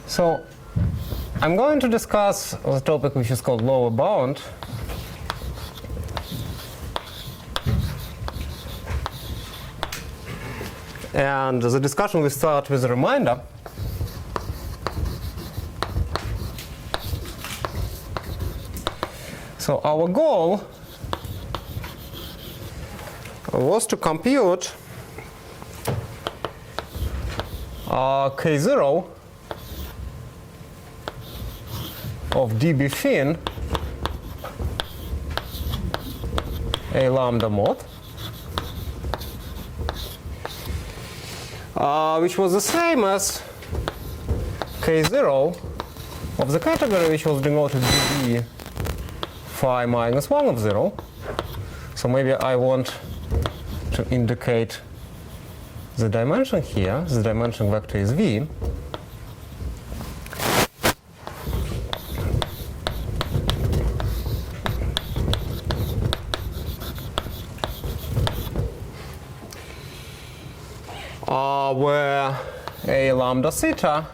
So I'm going to discuss the topic which is called lower bound. And the discussion will start with a reminder. So our goal was to compute K0 of dB fin A lambda mod, which was the same as K0 of the category which was denoted dB phi minus 1 of 0. So maybe I want to indicate the dimension here. The dimension vector is V. Where A lambda theta,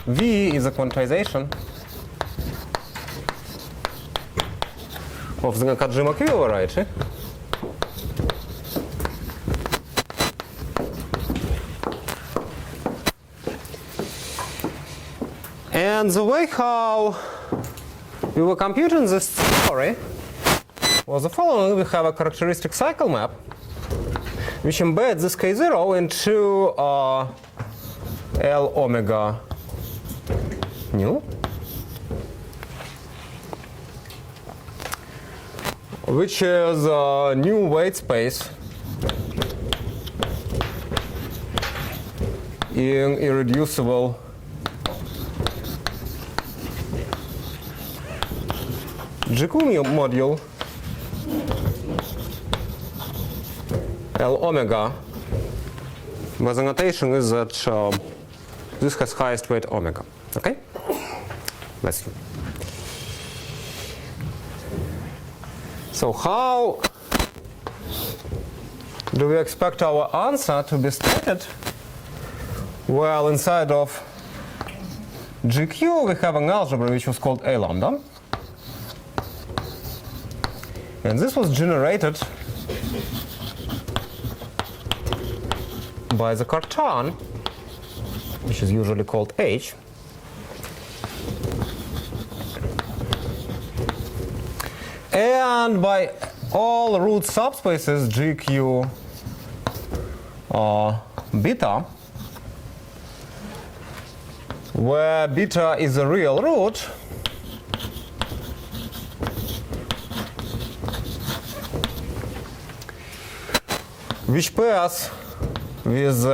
V is a quantization of the Nakajima Q variety. And the way how we were computing this theory was the following. We have a characteristic cycle map which embeds this K0 into L omega nu, which is a new weight space in irreducible GQ module L omega, where the notation is that this has highest weight omega. Okay? That's you. So how do we expect our answer to be stated? Well, inside of GQ we have an algebra which was called A lambda. And this was generated by the Cartan, which is usually called H. And by all root subspaces GQ beta, where beta is a real root, which pairs with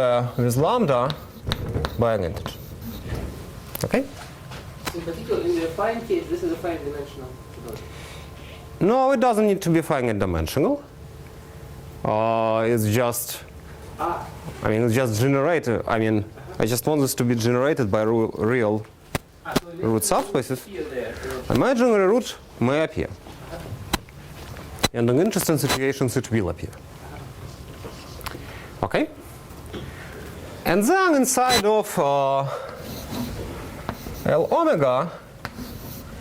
lambda by an integer. Okay? In particular, in the affine case, this is a finite dimensional. No, it doesn't need to be finite dimensional. It's just, it's just generated. I just want this to be generated by real root subspaces. Imaginary root may appear. And in interesting situations, it will appear. Okay? And then inside of L omega,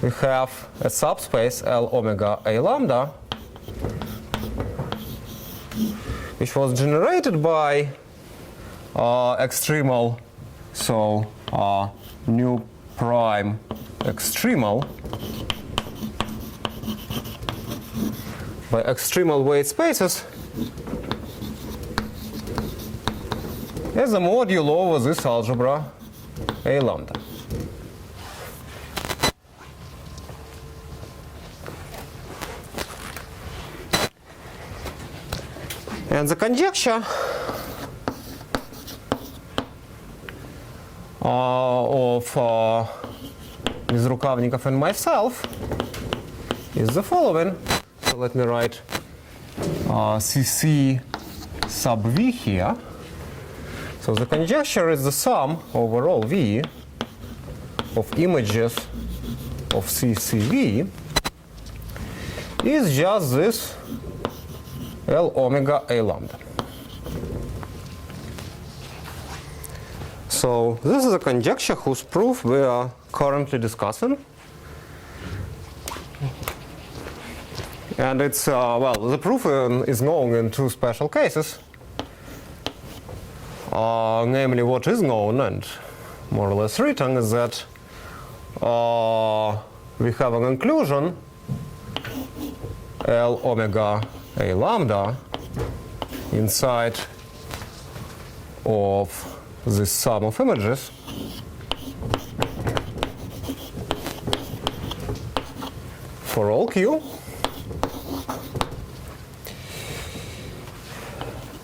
we have a subspace L omega A lambda, which was generated by extremal, so nu prime extremal, by extremal weight spaces as a module over this algebra A lambda. And the conjecture of Bezrukavnikov and myself is the following. So let me write CC sub V here. So the conjecture is the sum over all V of images of CCV is just this L omega A lambda. So this is a conjecture whose proof we are currently discussing. And it's, well, the proof is known in two special cases. Namely, what is known and more or less written is that we have an inclusion L omega A lambda inside of this sum of images for all Q.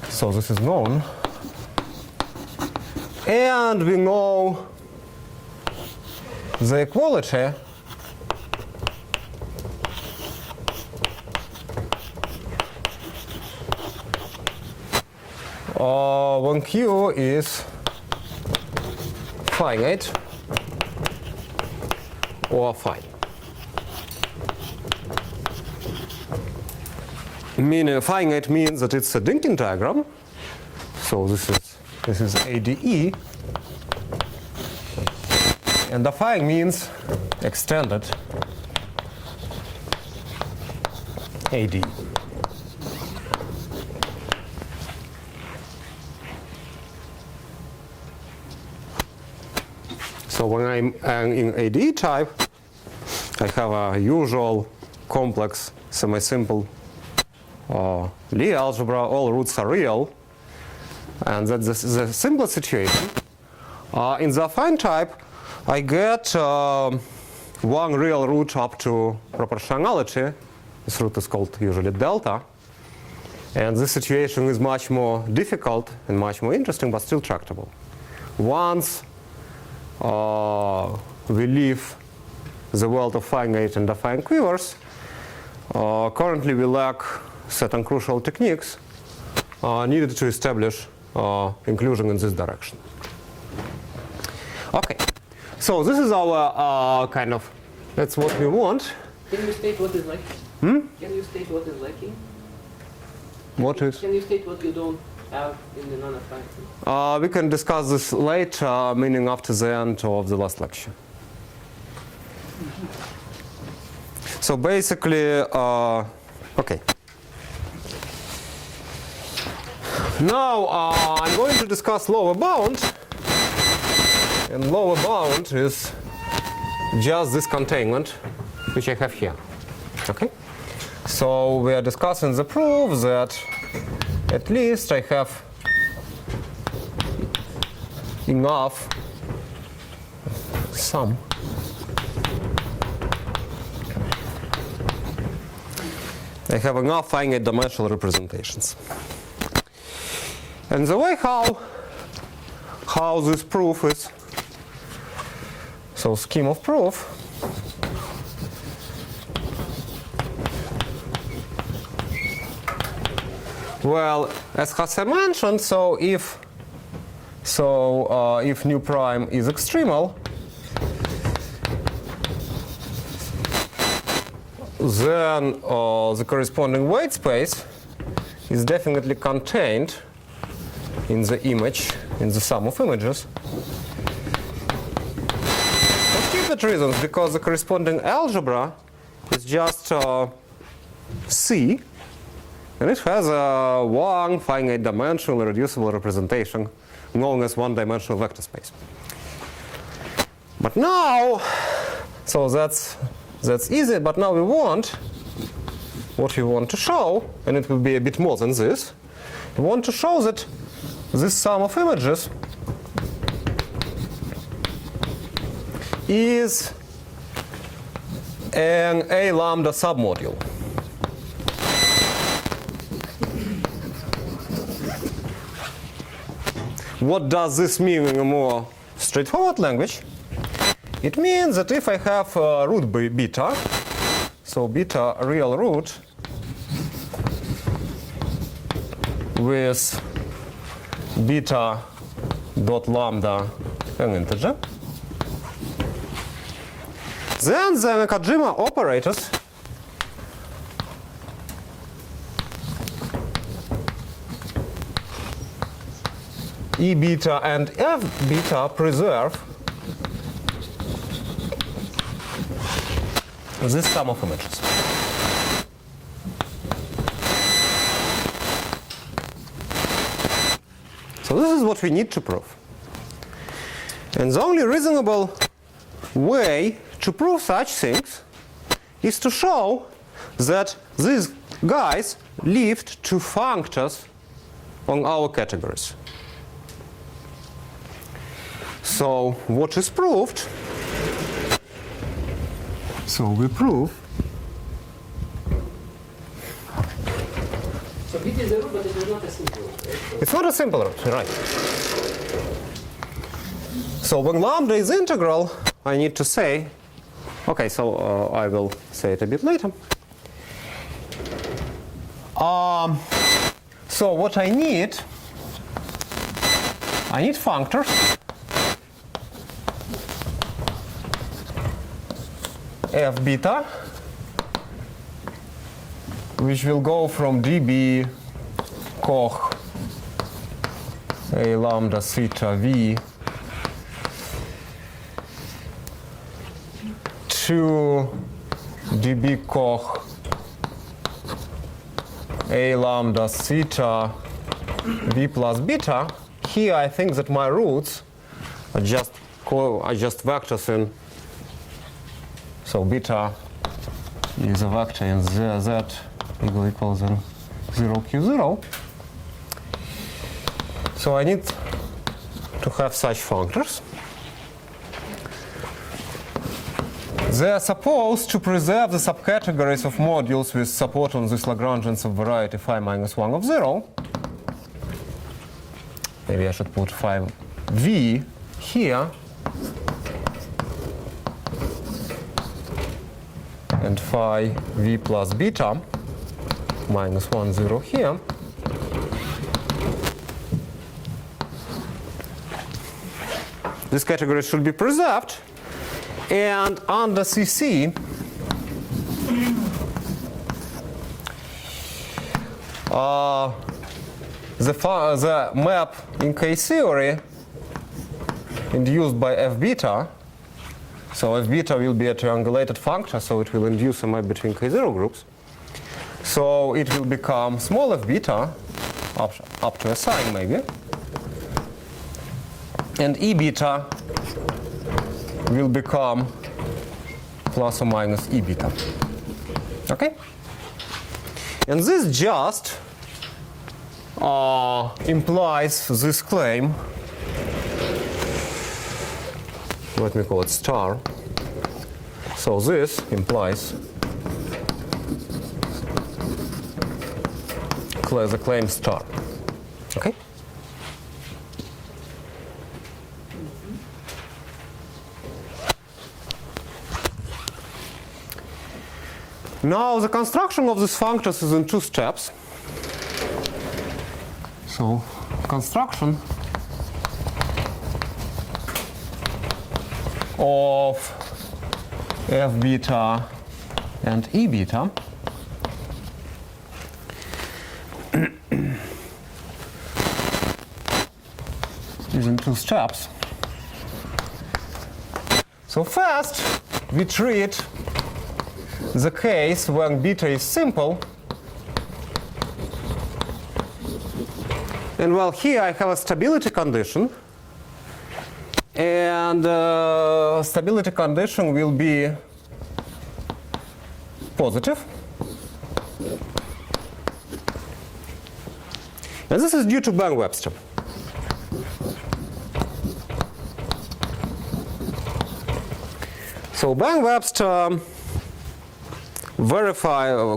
So this is known. And we know the equality when Q is finite or fine. Meaning finite means that it's a Dynkin diagram. So this is ADE. And affine means extended AD. So when I'm in AD type, I have a usual complex semi-simple Lie algebra. All roots are real, and that's the simplest situation. In the affine type, I get one real root up to proportionality. This root is called usually delta. And this situation is much more difficult and much more interesting, but still tractable. Once we leave the world of finite and affine quivers, currently we lack certain crucial techniques needed to establish inclusion in this direction. Okay. So this is our kind of, that's what we want. Can you state what is lacking? Can you state what is lacking? What is? Can you state what you don't have in the non-affine? We can discuss this later, meaning after the end of the last lecture. So basically, okay. Now I'm going to discuss lower bound. And lower bound is just this containment, which I have here. Okay? So we are discussing the proof that at least I have enough sum I have enough finite dimensional representations. And the way how this proof is, so scheme of proof, well, as Hasse mentioned, so if nu prime is extremal, then the corresponding weight space is definitely contained in the image, in the sum of images. For stupid reasons, because the corresponding algebra is just C, and it has one finite dimensional irreducible representation known as one-dimensional vector space. But now, so that's easy, but now we want, what we want to show, and it will be a bit more than this, we want to show that this sum of images is an A lambda submodule. What does this mean in a more straightforward language? It means that if I have root beta, so beta real root with beta dot lambda an integer, then the Nakajima operators E beta and F beta preserve this sum of images. So this is what we need to prove. And the only reasonable way to prove such things is to show that these guys lived two functors on our categories. So what is proved? So we prove. So bit is a root, but it is not a simple root, right? So It's not a simple root, right? So when lambda is integral, I need to say, okay, so I will say it a bit later. So what I need functors f beta, which will go from dB Koch a lambda theta v to dB Koch a lambda theta v plus beta. Here I think that my roots are just vectors in. So beta is a vector in z equals in 0 q0. So I need to have such functors. They are supposed to preserve the subcategories of modules with support on this Lagrangians of variety phi minus 1 of 0. Maybe I should put phi v here and phi v plus beta minus 1, 0 here. This category should be preserved. And under CC, the map in K theory induced by f beta, so f beta will be a triangulated functor, so it will induce a map between K0 groups. So it will become small f beta up to a sign maybe, and E beta will become plus or minus E beta. Okay? And this just implies this claim. Let me call it star. So this implies the claim star. Okay? Now the construction of these functors is in two steps. So construction of f beta and E beta is in two steps. So first we treat the case when beta is simple. And well, here I have a stability condition. And stability condition will be positive. And this is due to Bang-Webster. So Bang-Webster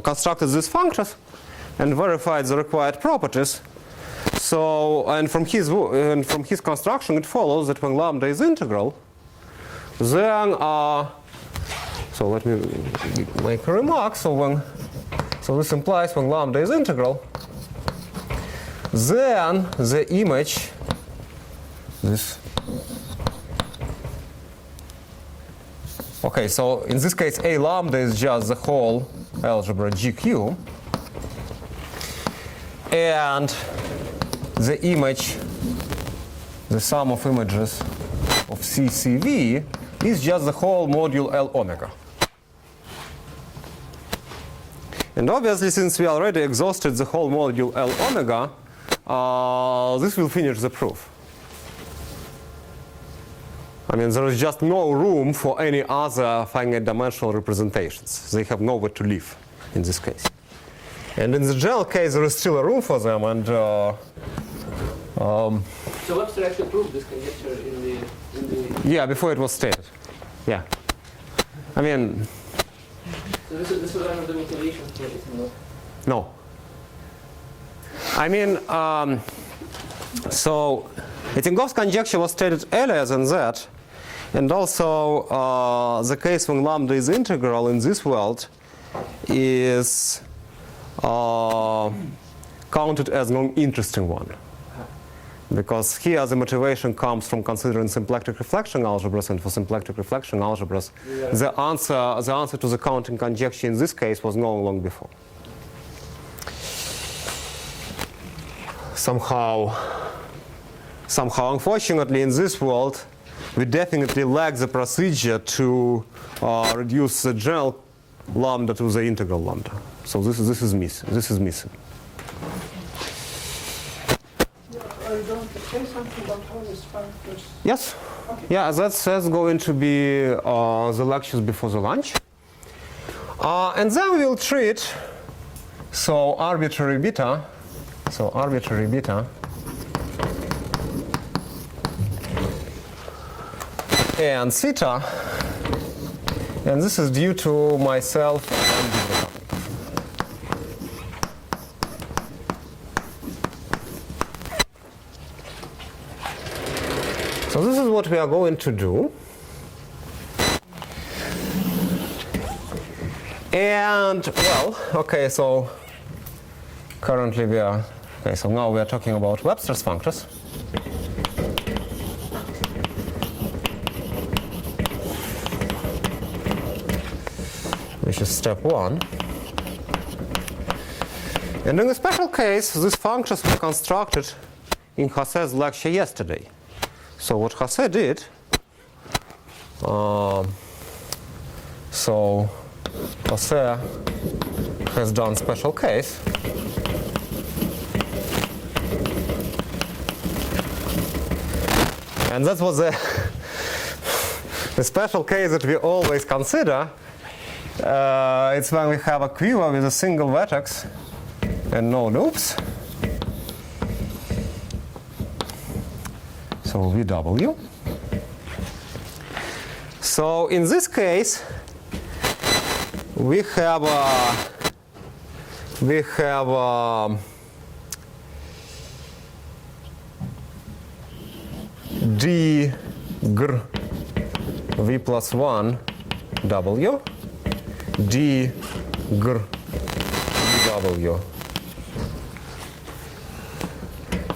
constructed these functors and verified the required properties. So, and from his construction, it follows that when lambda is integral, then so let me make a remark. So this implies when lambda is integral, then the image this. Okay, so in this case, A lambda is just the whole algebra GQ, and the image the sum of images of CCV is just the whole module L omega. And obviously, since we already exhausted the whole module L omega, this will finish the proof. I mean, there is just no room for any other finite dimensional representations. They have nowhere to live in this case. And in the general case, there is still a room for them. And So Webster actually proved this conjecture in the yeah, before it was stated. Yeah. I mean, so this was one of the motivations for it, no? no. I mean, so Etingov's conjecture was stated earlier than that. And also, the case when lambda is integral in this world is counted as an interesting one. Because here the motivation comes from considering symplectic reflection algebras, and for symplectic reflection algebras, the answer to the counting conjecture in this case was known long before. Somehow, unfortunately, in this world, we definitely lack the procedure to reduce the general lambda to the integral lambda. So this is missing. This is missing. Don't say something about how this functions. Yes. Okay. Yeah, that's going to be the lectures before the lunch. And then we will treat arbitrary beta. So arbitrary beta and theta, and this is due to myself and Dubrakov. So this is what we are going to do. And well, okay, so currently so now we are talking about Webster's functors. Which is step 1. And in a special case, these functions were constructed in José's lecture yesterday. So what José did, so José has done special case. And that was the special case that we always consider. It's when we have a quiver with a single vertex and no loops. So VW. So in this case, we have d gr v plus 1 w d gr w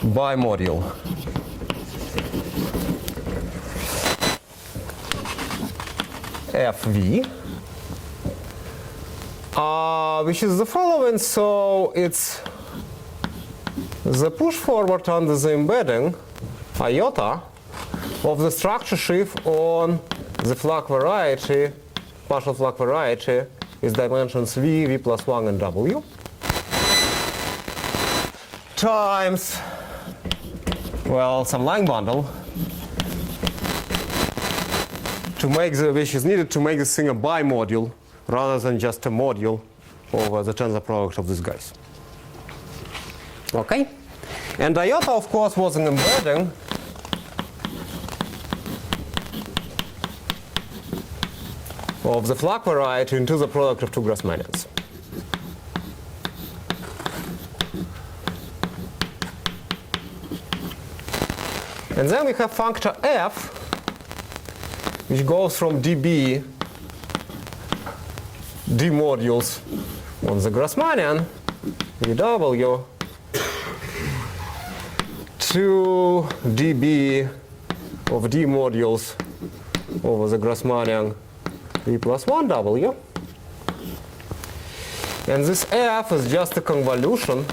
bimodule fv, which is the following. So it's the push forward under the embedding iota of the structure sheaf on the Flach variety, partial Flach variety, is dimensions v plus 1 and w, times, well, some line bundle to make which is needed to make this thing a bimodule rather than just a module over the tensor product of these guys. Okay? And iota, of course, was an embedding of the Flach variety into the product of two Grassmannians. And then we have functor f, which goes from dB, d modules on the Grassmannian, VW, to dB of d modules over the Grassmannian v plus 1 w. And this f is just a convolution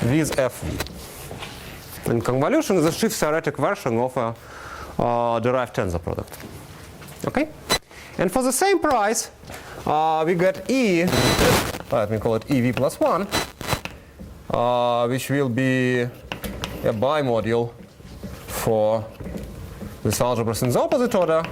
with FV. And convolution is a Schiff theoretic version of a derived tensor product. Okay? And for the same price, we get E, let me call it EV plus 1, which will be a bimodule for this algebras in the opposite order.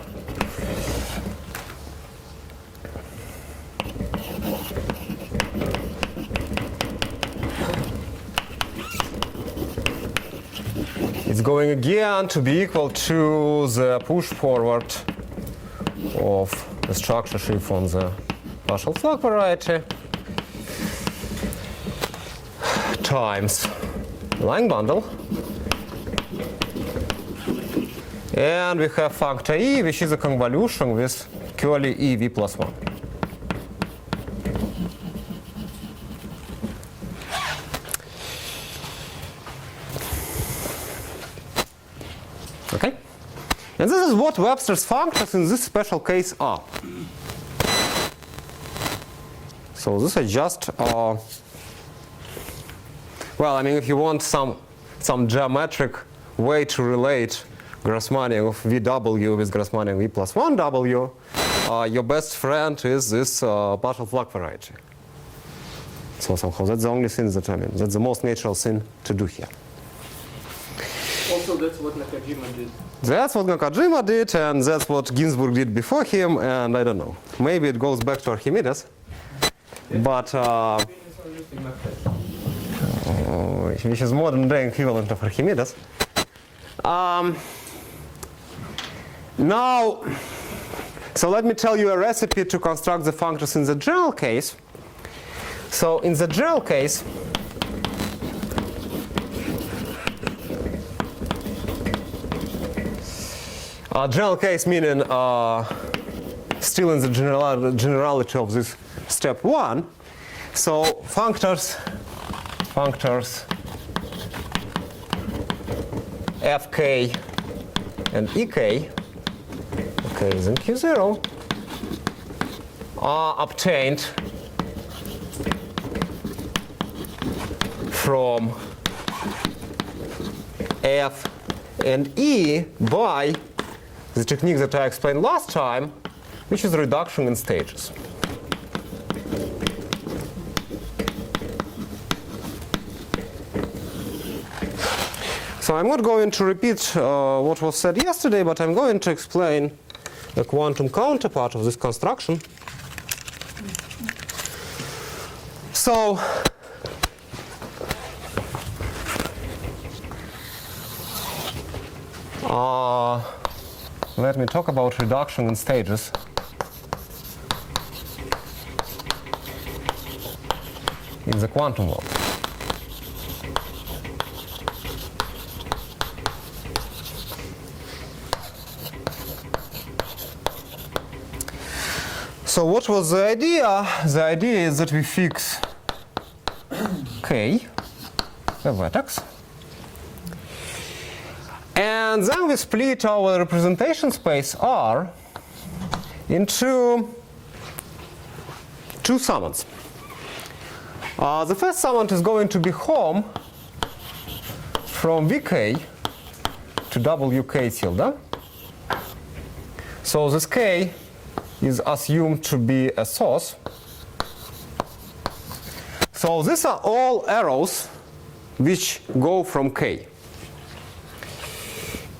It's going again to be equal to the push forward of the structure shift on the partial flux variety times line bundle. And we have functor E, which is a convolution with curly EV plus 1. Okay? And this is what Webster's functors in this special case are. So this is just, well, I mean, if you want some geometric way to relate Grassmannian of VW with Grassmannian V plus 1W, your best friend is this partial flux variety. So somehow that's the only thing that, I mean, that's the most natural thing to do here. Also, that's what Nakajima did. That's what Nakajima did, and that's what Ginzburg did before him, and I don't know. Maybe it goes back to Archimedes. But which is modern day equivalent of Archimedes. Now, so let me tell you a recipe to construct the functors in the general case. So in the general case, general case meaning still in the generality of this step 1. So functors Fk and Ek, okay, is in Q0, are obtained from F and E by the technique that I explained last time, which is reduction in stages. So I'm not going to repeat what was said yesterday, but I'm going to explain the quantum counterpart of this construction. So let me talk about reduction in stages. In the quantum world. So what was the idea? The idea is that we fix K, the vertex, and then we split our representation space R into two summands. The first summand is going to be home from Vk to Wk tilde. So this K is assumed to be a source. So these are all arrows which go from K.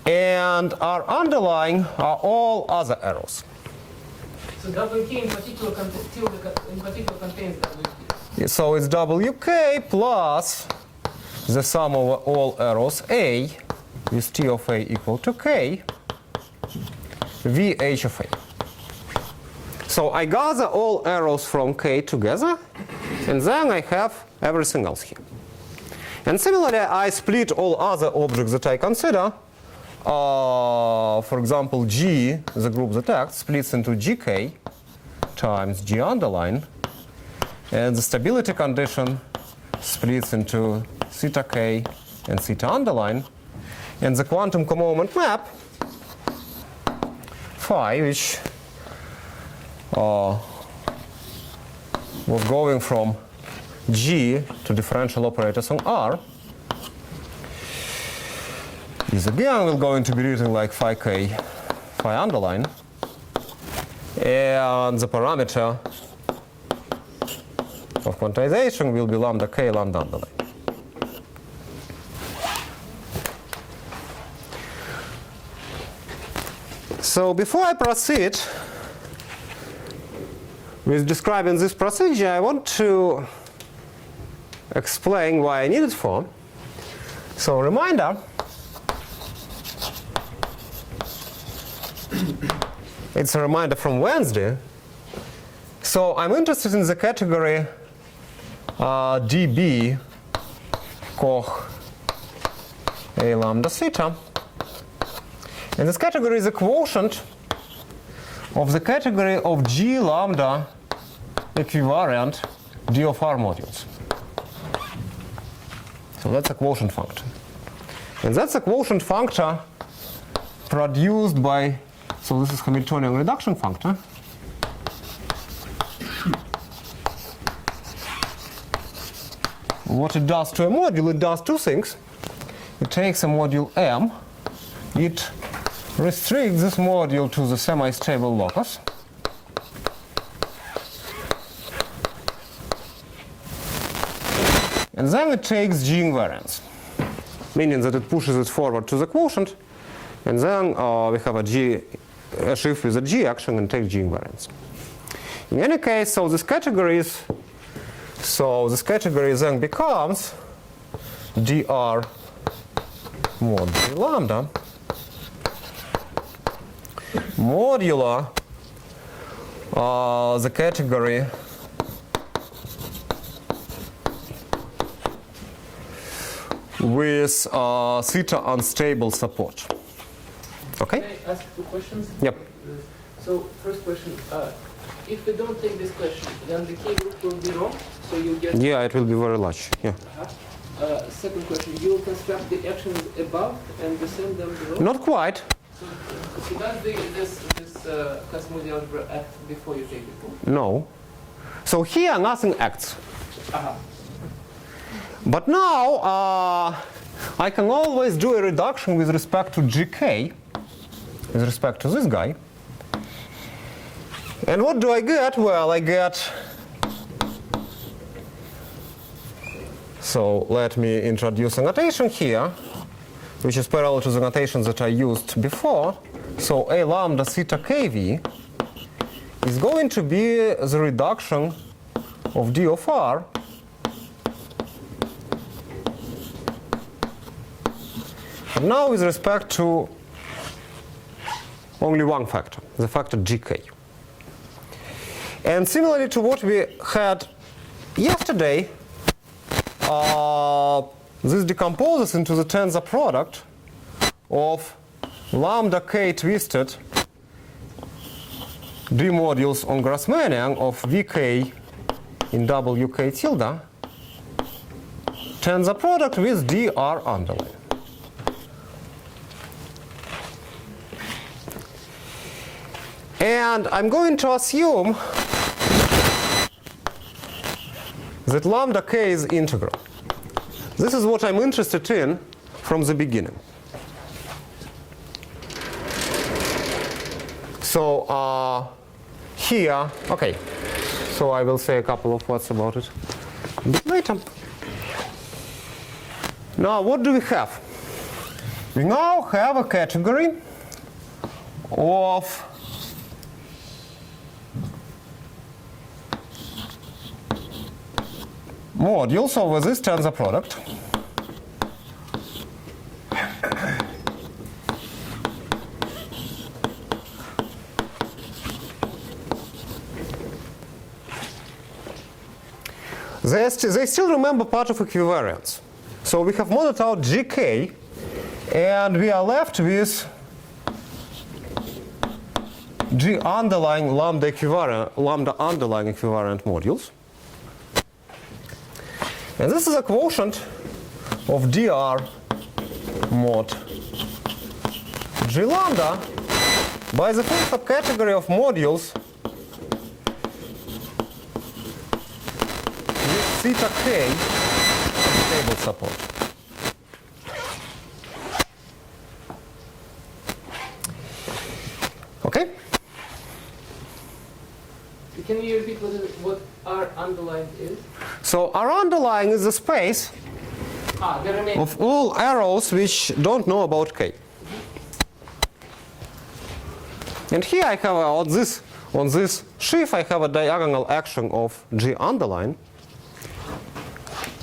And our underlying are all other arrows. So Wk in particular contains Wk. So it's Wk plus the sum of all arrows A with T of A equal to K, Vh of A. So I gather all arrows from K together, and then I have everything else here. And similarly, I split all other objects that I consider. For example, G, the group that acts, splits into Gk times G underline, and the stability condition splits into theta k and theta underline, and the quantum comoment map phi, which was going from G to differential operators on R is again will going to be written like phi k, phi underline, and the parameter of quantization will be lambda k, lambda underline. So before I proceed with describing this procedure, I want to explain why I need it for. So reminder, it's a reminder from Wednesday. So I'm interested in the category dB Koch A lambda theta. And this category is a quotient of the category of G lambda equivariant D of R modules. So that's a quotient functor. And that's a quotient functor produced by, so this is Hamiltonian reduction functor. What it does to a module, it does two things. It takes a module M, it restricts this module to the semi-stable locus. And then it takes G invariance, meaning that it pushes it forward to the quotient, and then we have a shift with a G action and take G invariance. In any case, so this category then becomes dr mod G lambda modular the category with theta unstable support. Okay? Can I ask two questions? Yep. So first question, if we don't take this question, then the K group will be wrong, so you get... Yeah, it will be very large. Yeah. Second question, you will construct the actions above and descend them below? Not quite. So does this Cosmos algebra act before you take the proof? No. So here nothing acts. But now I can always do a reduction with respect to GK, with respect to this guy. And what do I get? Well, I get, so let me introduce a notation here, which is parallel to the notation that I used before. So A lambda theta kV is going to be the reduction of D of R but now with respect to only one factor, the factor GK. And similarly to what we had yesterday, this decomposes into the tensor product of lambda k twisted D modules on Grassmannian of Vk in Wk tilde tensor product with dr underline. And I'm going to assume that lambda k is integral. This is what I'm interested in from the beginning. So here, okay, so I will say a couple of words about it a bit later. Now, what do we have? We now have a category of modules over this tensor product. They still remember part of equivariance. So we have modeled out GK, and we are left with G underlying lambda underlying equivariant modules. And this is a quotient of dr mod G lambda by the full subcategory of modules with theta k stable support. Okay? Can you repeat what R underlined is? So R underlying is the space The remaining. of all arrows which don't know about k. And here I have on this sheaf I have a diagonal action of G underline,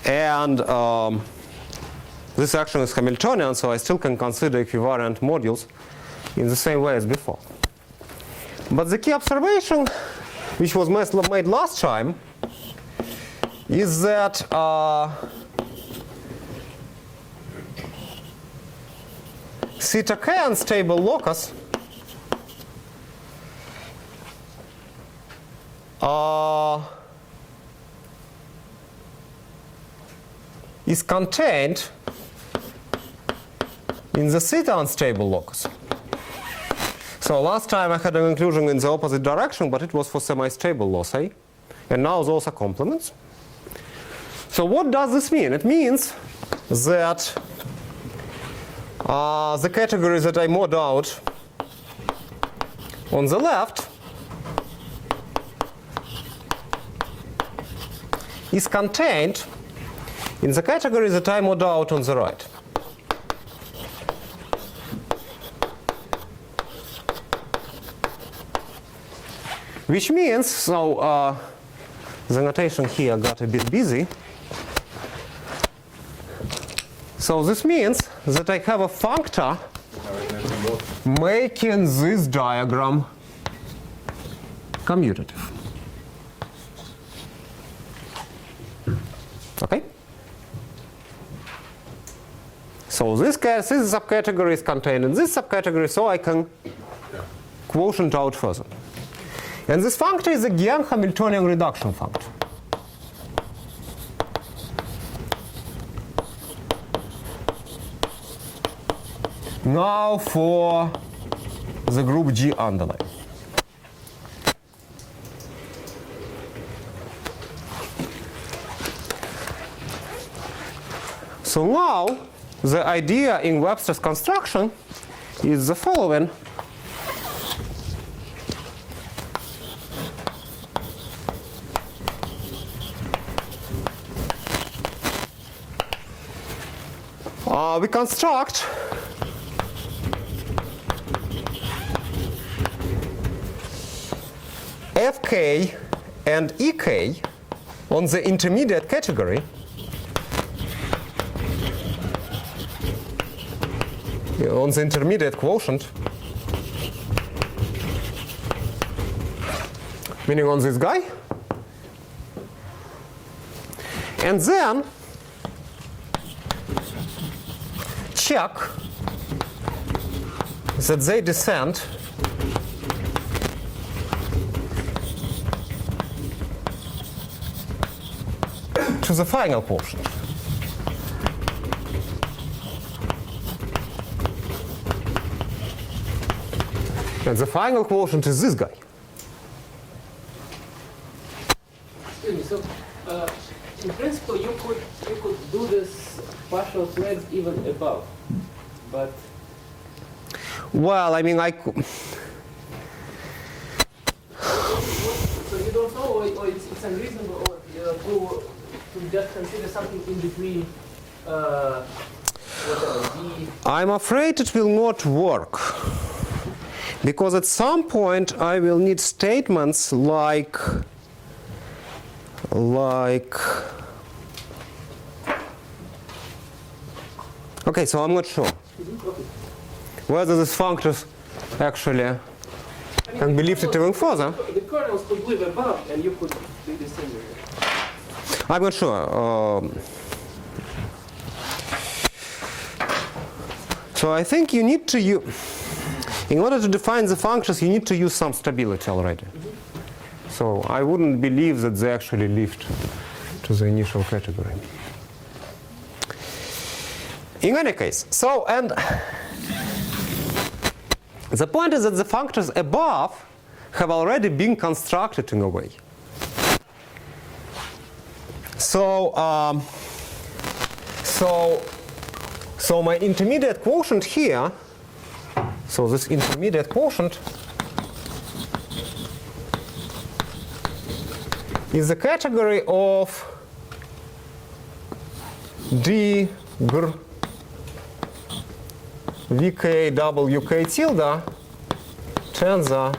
and this action is Hamiltonian, so I still can consider equivariant modules in the same way as before. But the key observation, which was made last time, is that theta k unstable locus is contained in the theta unstable locus. So last time I had an inclusion in the opposite direction, but it was for semi-stable loci, and now those are complements. So what does this mean? It means that the category that I mod out on the left is contained in the category that I mod out on the right. Which means, so the notation here got a bit busy. So this means that I have a functor making this diagram commutative. Okay? So this subcategory is contained in this subcategory, so I can quotient out further. And this functor is again Hamiltonian reduction functor. Now for the group G underline. So now the idea in Webster's construction is the following. We construct Fk and Ek on the intermediate category on the intermediate quotient, meaning on this guy, and then check that they descend to the final quotient. And the final quotient is this guy. Excuse me. So, in principle, you could do this partial threads even above, but Well, I mean, I could. so you don't know, or it's unreasonable, or to just consider something in between, whatever B. I'm afraid it will not work. Because at some point I will need statements like okay, so I'm not sure whether these functors actually can be lifted even further. The kernels could live above, and you could do the same. I'm not sure. So I think you need to use, in order to define the functions, you need to use some stability already. So I wouldn't believe that they actually lift to the initial category. In any case, so, and the point is that the functors above have already been constructed in a way. So my intermediate quotient here, so this intermediate quotient is the category of d gr vk wk tilde tensor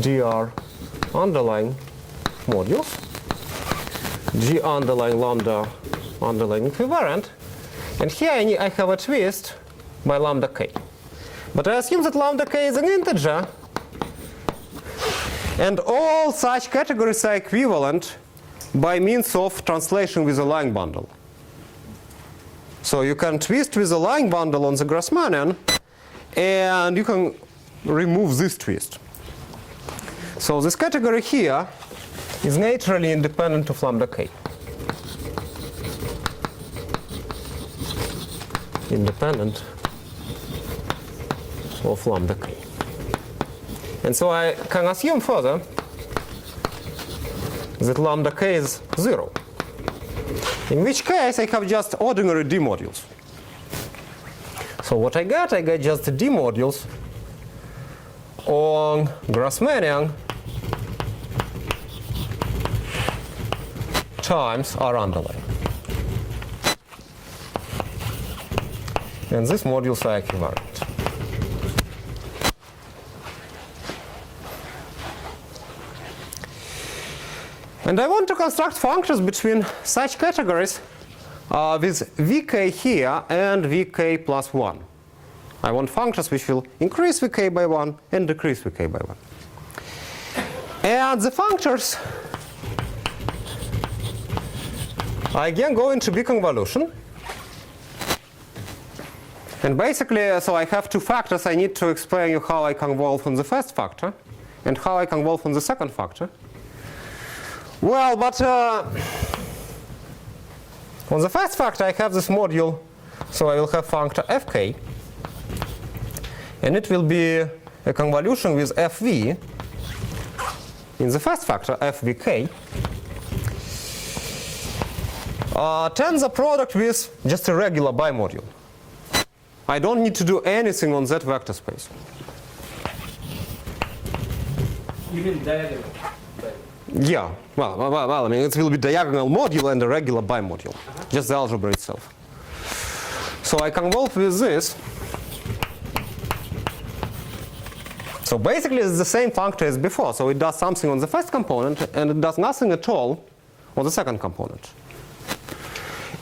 dr underlying modules g underlying lambda underlying equivariant, and here I have a twist by lambda k. But I assume that lambda k is an integer, and all such categories are equivalent by means of translation with a line bundle. So you can twist with a line bundle on the Grassmannian, and you can remove this twist. So this category here is naturally independent of lambda k. Independent of lambda k. And so I can assume further that lambda k is 0. In which case I have just ordinary d modules. So what I get just d modules on Grassmannian times R underlying. And these modules are equivalent. And I want to construct functions between such categories with vk here and vk plus 1. I want functions which will increase vk by 1 and decrease vk by 1. And the functors are again going to be convolution. And basically, so I have two factors. I need to explain you how I convolve on the first factor and how I convolve on the second factor. Well, but on the first factor I have this module, so I will have functor fk, and it will be a convolution with fv in the first factor, fvk, tensor product with just a regular bimodule. I don't need to do anything on that vector space. You mean diagonal? Yeah, well, I mean, it will be diagonal module and a regular bimodule, just the algebra itself. So I convolve with this. So basically it's the same functor as before. So it does something on the first component and it does nothing at all on the second component.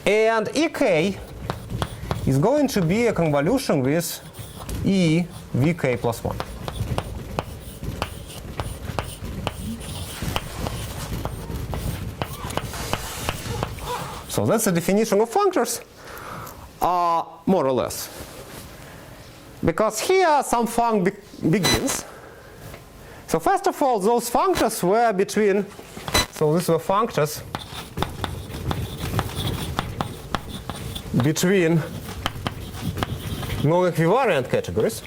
And ek is going to be a convolution with e vk plus 1. So that's the definition of functors, more or less. Because here some func begins. So first of all, those functors were between, so these were functors between non-equivariant categories.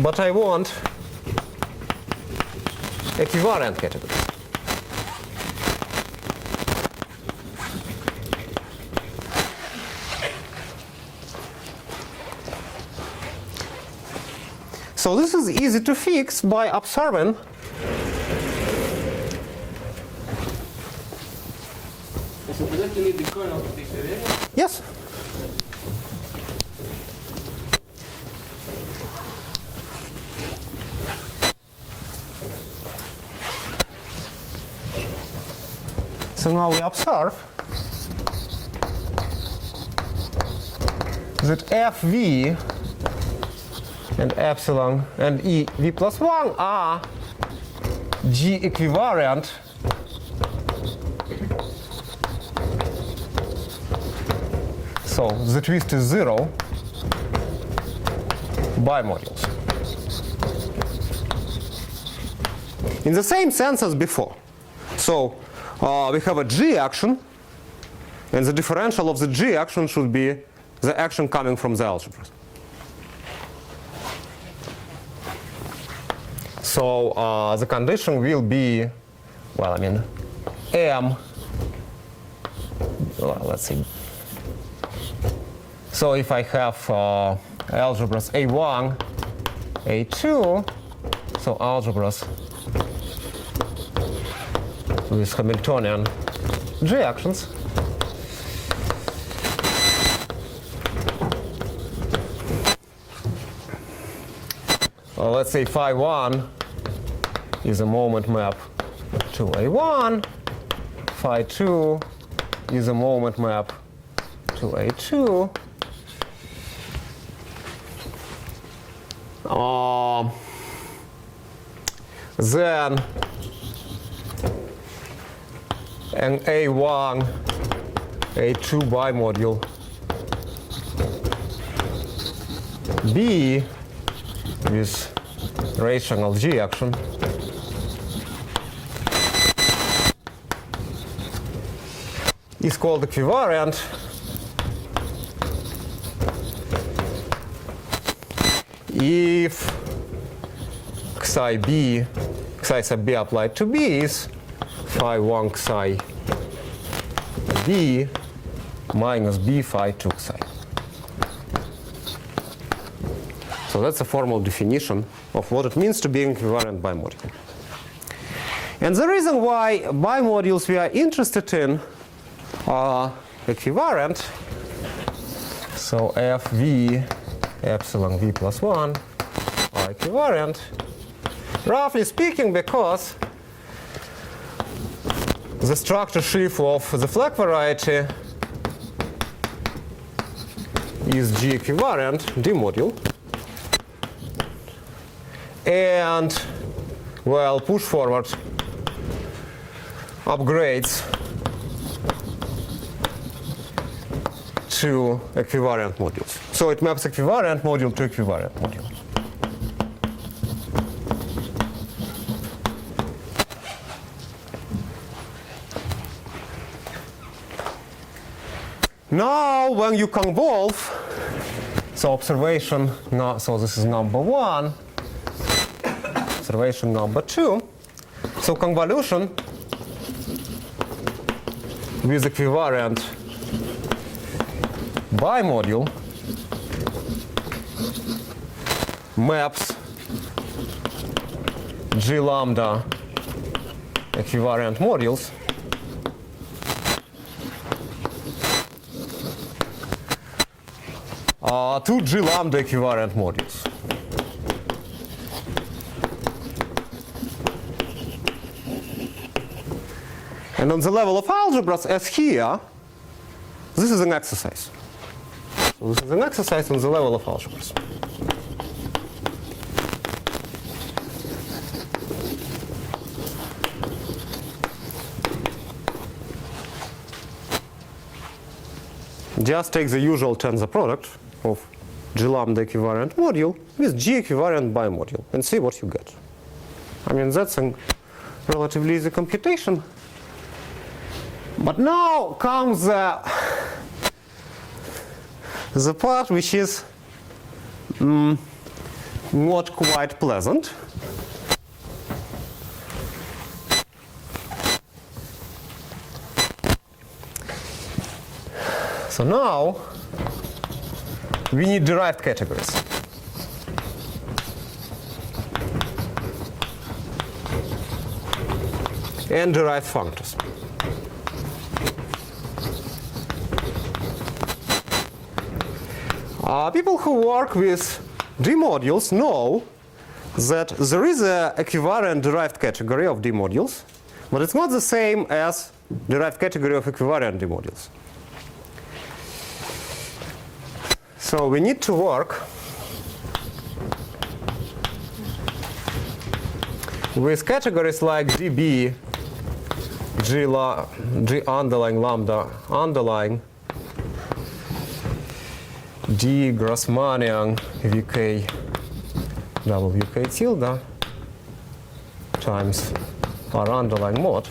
But I want equivariant categories. So this is easy to fix by observing So for that you need the kernel of the equivariant? yes. So now we observe that fv and epsilon and e v plus 1 are G equivariant so the twist is 0 bimodules. In the same sense as before. So we have a G action, and the differential of the G action should be the action coming from the algebras. So the condition will be, well, I mean, M, well, let's see. So if I have algebras A1, A2, so algebras with Hamiltonian reactions, let's say phi 1 is a moment map to A1, phi 2 is a moment map to A2. Then an A1, A2 bimodule B with rational G action is called equivariant if psi b, psi sub b applied to b is phi 1 psi b minus b phi 2 psi. So that's a formal definition of what it means to be an equivariant bimodule. And the reason why bimodules we are interested in are equivariant, so fv epsilon v plus 1 are equivariant, roughly speaking, because the structure sheaf of the Fleck variety is G equivariant D module, and well, push forward upgrades to equivariant modules. So it maps equivariant module to equivariant module. Now, when you convolve, so observation, so this is number 1, observation number 2. So convolution with equivariant bimodule maps G lambda equivariant modules to G lambda equivariant modules. And on the level of algebras, as here, this is an exercise. So this is an exercise on the level of algebras. Just take the usual tensor product of G lambda equivariant module with G equivariant bimodule and see what you get. I mean, that's a relatively easy computation. But now comes the part which is not quite pleasant. So now we need derived categories. And derived functors. People who work with D modules know that there is an equivariant derived category of D modules, but it's not the same as derived category of equivariant D modules. So we need to work with categories like dB, G underlying lambda underlying, D Grassmannian Vk Wk tilde times R underlying mod.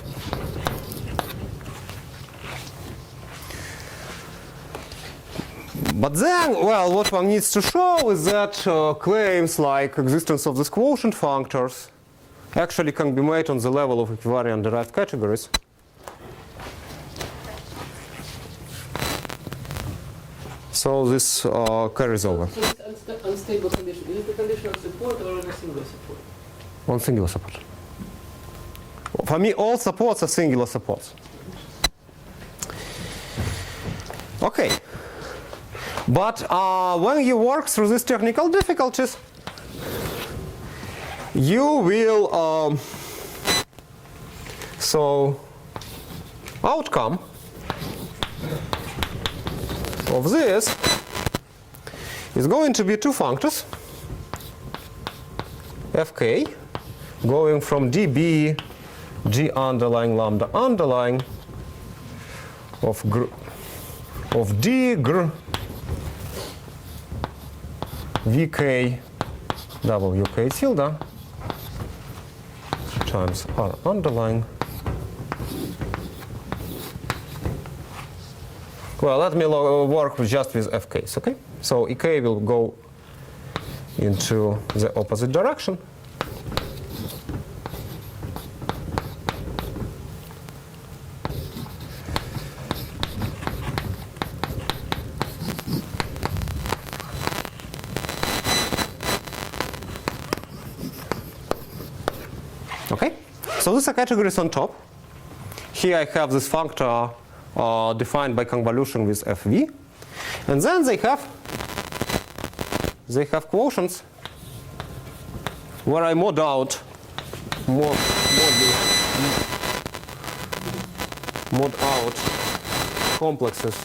But then, well, what one needs to show is that claims like existence of these quotient functors actually can be made on the level of equivariant derived categories. So this carries over. So this unstable condition, is it a condition of support or a singular support? On singular support. For me, all supports are singular supports. Okay. But when you work through these technical difficulties, you will, so outcome of this is going to be two functors, fk, going from db g underlying lambda underlying of d gr vk wk tilde times r underlying. Well, let me work just with fk's, okay? So ek will go into the opposite direction. Okay? So these are categories on top. Here I have this functor defined by convolution with fv, and then they have quotients where I mod out complexes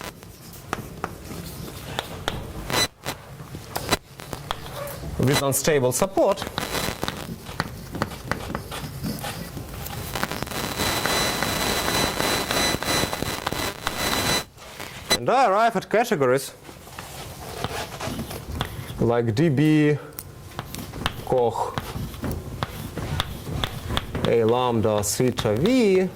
with unstable support. And I arrive at categories like db coh a lambda theta v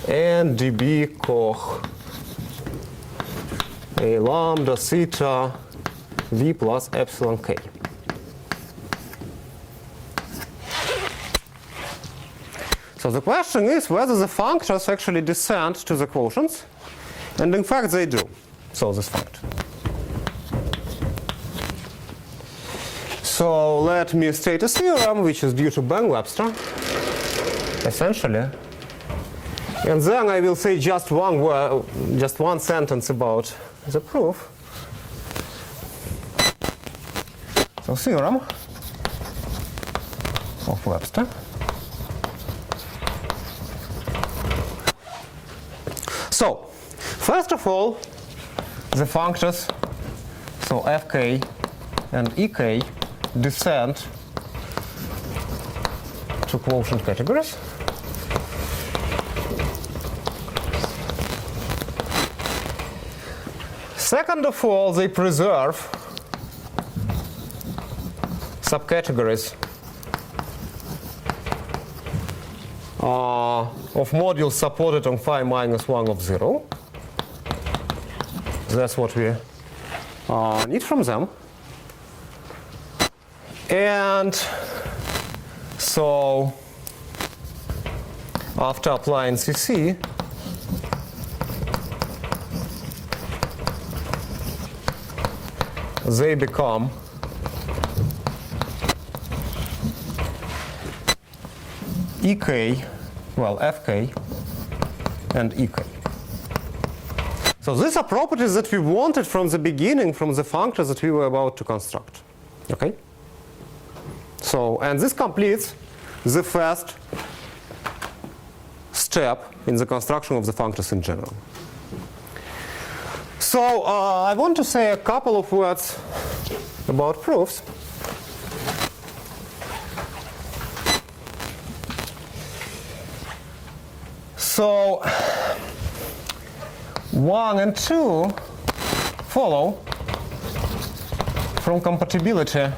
and db coh a lambda theta v plus epsilon k. So the question is whether the functors actually descend to the quotients, and in fact they do. So this fact. So let me state a theorem which is due to Bang-Webster, essentially, and then I will say just one word, just one sentence about the proof. So theorem of Webster. So, first of all, the functors, so fk and ek, descend to quotient categories. Second of all, they preserve subcategories of modules supported on phi minus 1 of 0. That's what we need from them. And so after applying CC, they become ek, well, fk and ek. So these are properties that we wanted from the beginning, from the functors that we were about to construct. Okay? So, and this completes the first step in the construction of the functors in general. So I want to say a couple of words about proofs. So 1 and 2 follow from compatibility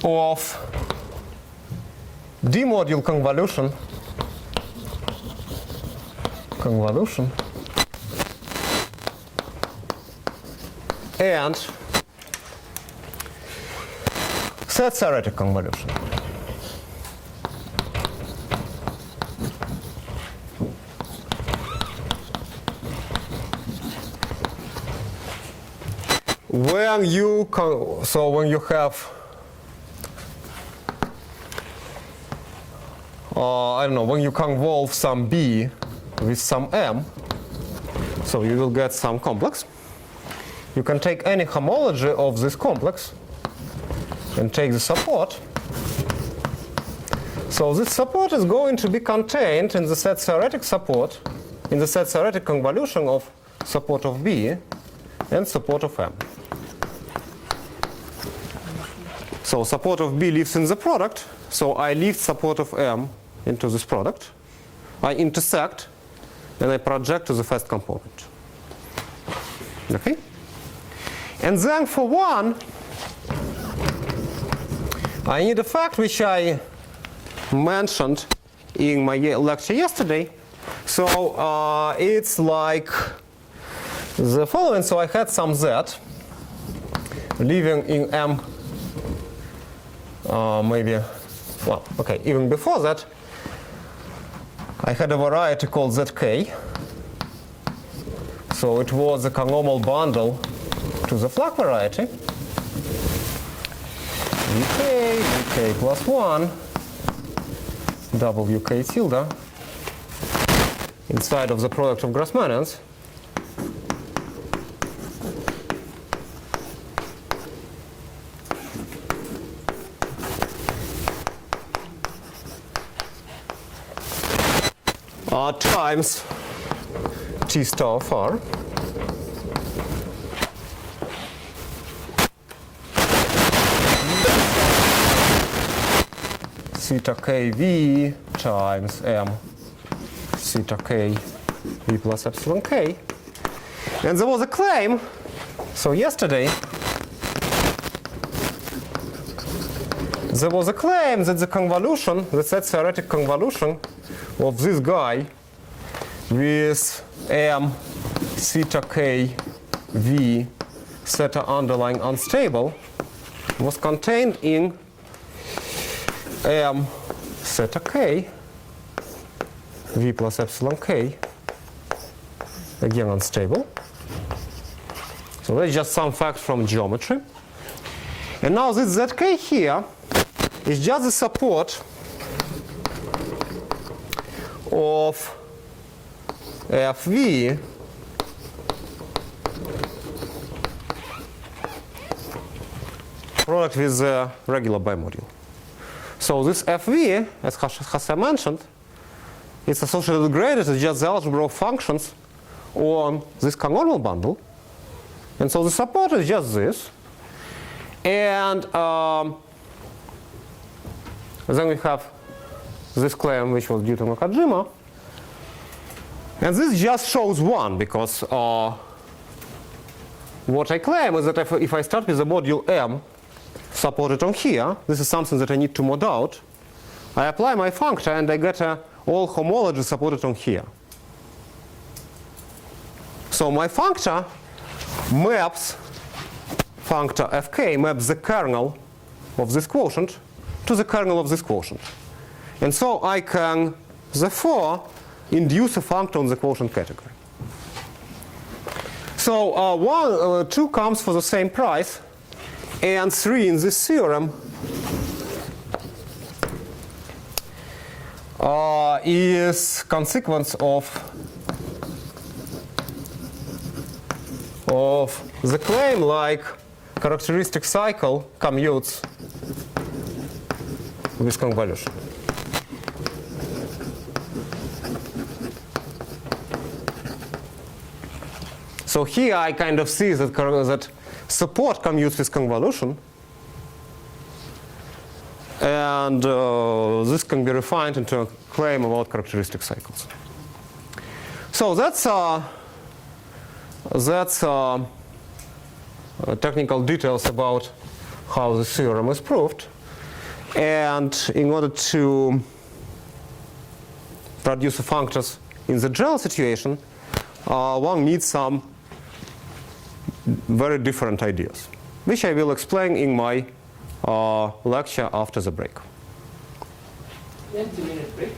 of D-module convolution and set-theoretic convolution. When you when you have I don't know, when you convolve some b with some m, so you will get some complex. You can take any homology of this complex and take the support. So this support is going to be contained in the set-theoretic support, in the set-theoretic convolution of support of b and support of m. So support of b lives in the product, so I lift support of m into this product. I intersect and I project to the first component. Okay? And then for 1, I need a fact which I mentioned in my lecture yesterday. So it's like the following. So I had some z living in m, maybe, well, okay, even before that, I had a variety called zk. So it was a conormal bundle to the Flach variety. vk plus 1, wk tilde, inside of the product of Grassmannians. Times T star of R. Theta k v times m theta k v plus epsilon k. And there was a claim, so yesterday, there was a claim that the convolution, the set-theoretic convolution of this guy with m theta k v theta underlying unstable was contained in m theta k v plus epsilon k, again unstable. So that's just some fact from geometry. And now this zk here is just the support of Fv product with the regular bimodule. So this Fv, as Hasse mentioned, it's associated graded, it's just the algebra of functions on this conormal bundle. And so the support is just this. And then we have this claim which was due to Nakajima. And this just shows 1, because what I claim is that if I start with the module m supported on here, this is something that I need to mod out. I apply my functor and I get all homology supported on here. So my functor maps, functor fk maps the kernel of this quotient to the kernel of this quotient. And so I can, therefore, induce a functor on the quotient category. So 2 comes for the same price, and 3 in this theorem is consequence of the claim like characteristic cycle commutes with convolution. So here I kind of see that support commutes with convolution, and this can be refined into a claim about characteristic cycles. So that's technical details about how the theorem is proved. And in order to produce the functors in the general situation, one needs some very different ideas, which I will explain in my lecture after the break. 20-minute break.